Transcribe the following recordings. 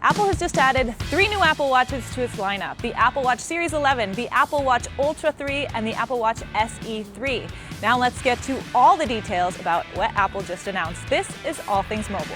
Apple has just added 3 new Apple Watches to its lineup: the Apple Watch Series 11, the Apple Watch Ultra 3, and the Apple Watch SE 3. Now let's get to all the details about what Apple just announced. This is All Things Mobile.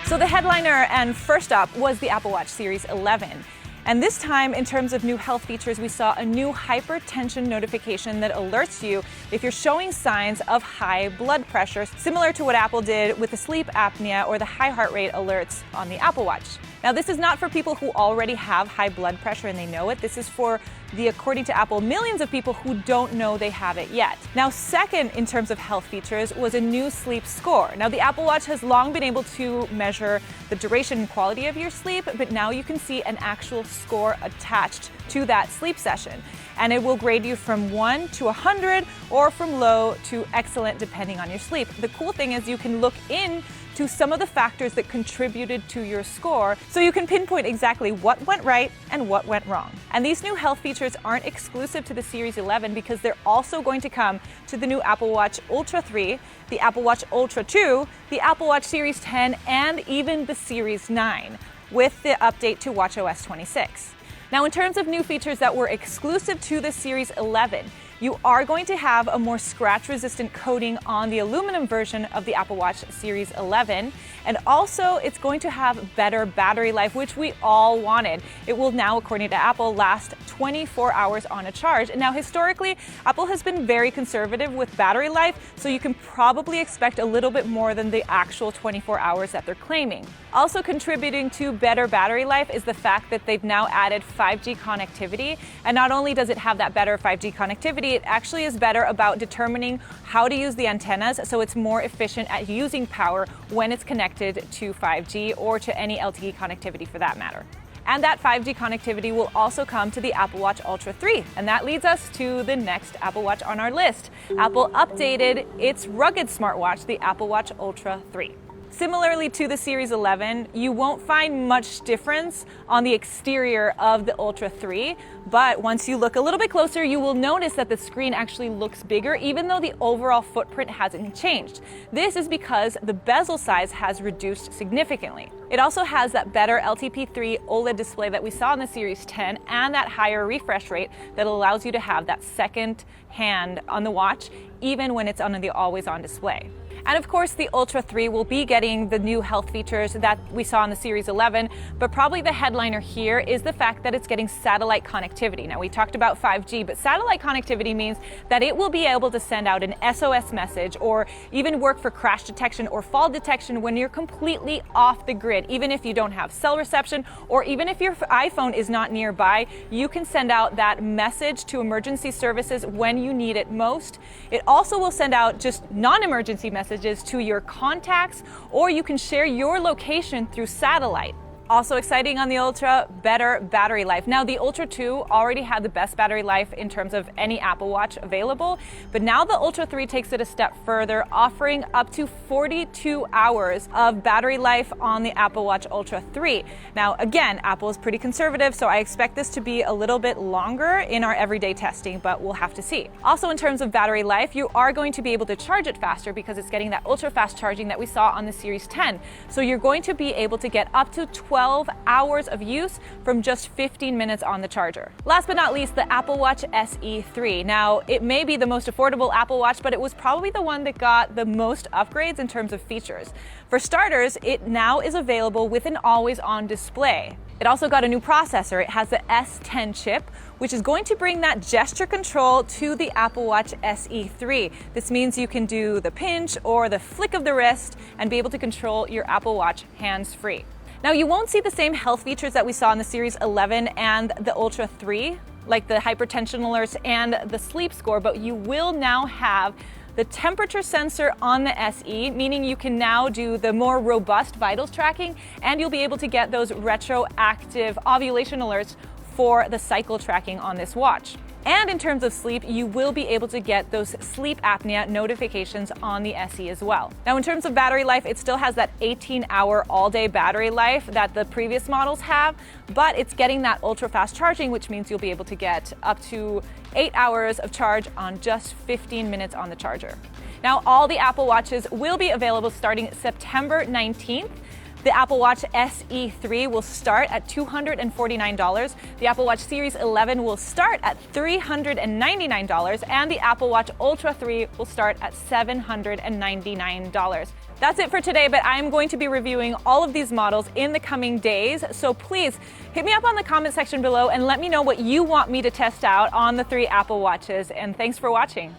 So the headliner and first up was the Apple Watch Series 11. And this time, in terms of new health features, we saw a new hypertension notification that alerts you if you're showing signs of high blood pressure, similar to what Apple did with the sleep apnea or the high heart rate alerts on the Apple Watch. Now, this is not for people who already have high blood pressure and they know it. This is for according to Apple, millions of people who don't know they have it yet. Now, second in terms of health features was a new sleep score. Now, the Apple Watch has long been able to measure the duration and quality of your sleep, but now you can see an actual score attached to that sleep session. And it will grade you from 1 to 100 or from low to excellent depending on your sleep. The cool thing is you can look into some of the factors that contributed to your score so you can pinpoint exactly what went right and what went wrong. And these new health features aren't exclusive to the Series 11 because they're also going to come to the new Apple Watch Ultra 3, the Apple Watch Ultra 2, the Apple Watch Series 10, and even the Series 9 with the update to watchOS 26. Now, in terms of new features that were exclusive to the Series 11, you are going to have a more scratch-resistant coating on the aluminum version of the Apple Watch Series 11, and also it's going to have better battery life, which we all wanted. It will now, according to Apple, last 24 hours on a charge. And now, historically, Apple has been very conservative with battery life, so you can probably expect a little bit more than the actual 24 hours that they're claiming. Also contributing to better battery life is the fact that they've now added 5G connectivity, and not only does it have that better 5G connectivity, it actually is better about determining how to use the antennas, so it's more efficient at using power when it's connected to 5G or to any LTE connectivity for that matter. And that 5G connectivity will also come to the Apple Watch Ultra 3. And that leads us to the next Apple Watch on our list. Apple updated its rugged smartwatch, the Apple Watch Ultra 3. Similarly to the Series 11, you won't find much difference on the exterior of the Ultra 3, but once you look a little bit closer, you will notice that the screen actually looks bigger, even though the overall footprint hasn't changed. This is because the bezel size has reduced significantly. It also has that better LTP3 OLED display that we saw in the Series 10 and that higher refresh rate that allows you to have that second hand on the watch, even when it's on the always-on display. And of course, the Ultra 3 will be getting the new health features that we saw in the Series 11, but probably the headliner here is the fact that it's getting satellite connectivity. Now, we talked about 5G, but satellite connectivity means that it will be able to send out an SOS message or even work for crash detection or fall detection when you're completely off the grid. Even if you don't have cell reception or even if your iPhone is not nearby, you can send out that message to emergency services when you need it most. It also will send out just non-emergency messages to your contacts, or you can share your location through satellite. Also exciting on the Ultra, better battery life. Now, the Ultra 2 already had the best battery life in terms of any Apple Watch available, but now the Ultra 3 takes it a step further, offering up to 42 hours of battery life on the Apple Watch Ultra 3. Now, again, Apple is pretty conservative, so I expect this to be a little bit longer in our everyday testing, but we'll have to see. Also, in terms of battery life, you are going to be able to charge it faster because it's getting that ultra fast charging that we saw on the Series 10. So you're going to be able to get up to 12 hours of use from just 15 minutes on the charger. Last but not least, the Apple Watch SE 3. Now, it may be the most affordable Apple Watch, but it was probably the one that got the most upgrades in terms of features. For starters, it now is available with an always-on display. It also got a new processor. It has the S10 chip, which is going to bring that gesture control to the Apple Watch SE 3. This means you can do the pinch or the flick of the wrist and be able to control your Apple Watch hands-free. Now, you won't see the same health features that we saw in the Series 11 and the Ultra 3, like the hypertension alerts and the sleep score, but you will now have the temperature sensor on the SE, meaning you can now do the more robust vitals tracking, and you'll be able to get those retroactive ovulation alerts for the cycle tracking on this watch. And in terms of sleep, you will be able to get those sleep apnea notifications on the SE as well. Now, in terms of battery life, it still has that 18-hour all-day battery life that the previous models have, but it's getting that ultra-fast charging, which means you'll be able to get up to 8 hours of charge on just 15 minutes on the charger. Now, all the Apple Watches will be available starting September 19th. The Apple Watch SE3 will start at $249. The Apple Watch Series 11 will start at $399, and the Apple Watch Ultra 3 will start at $799. That's it for today, but I'm going to be reviewing all of these models in the coming days, so please hit me up on the comment section below and let me know what you want me to test out on the 3 Apple Watches, and thanks for watching.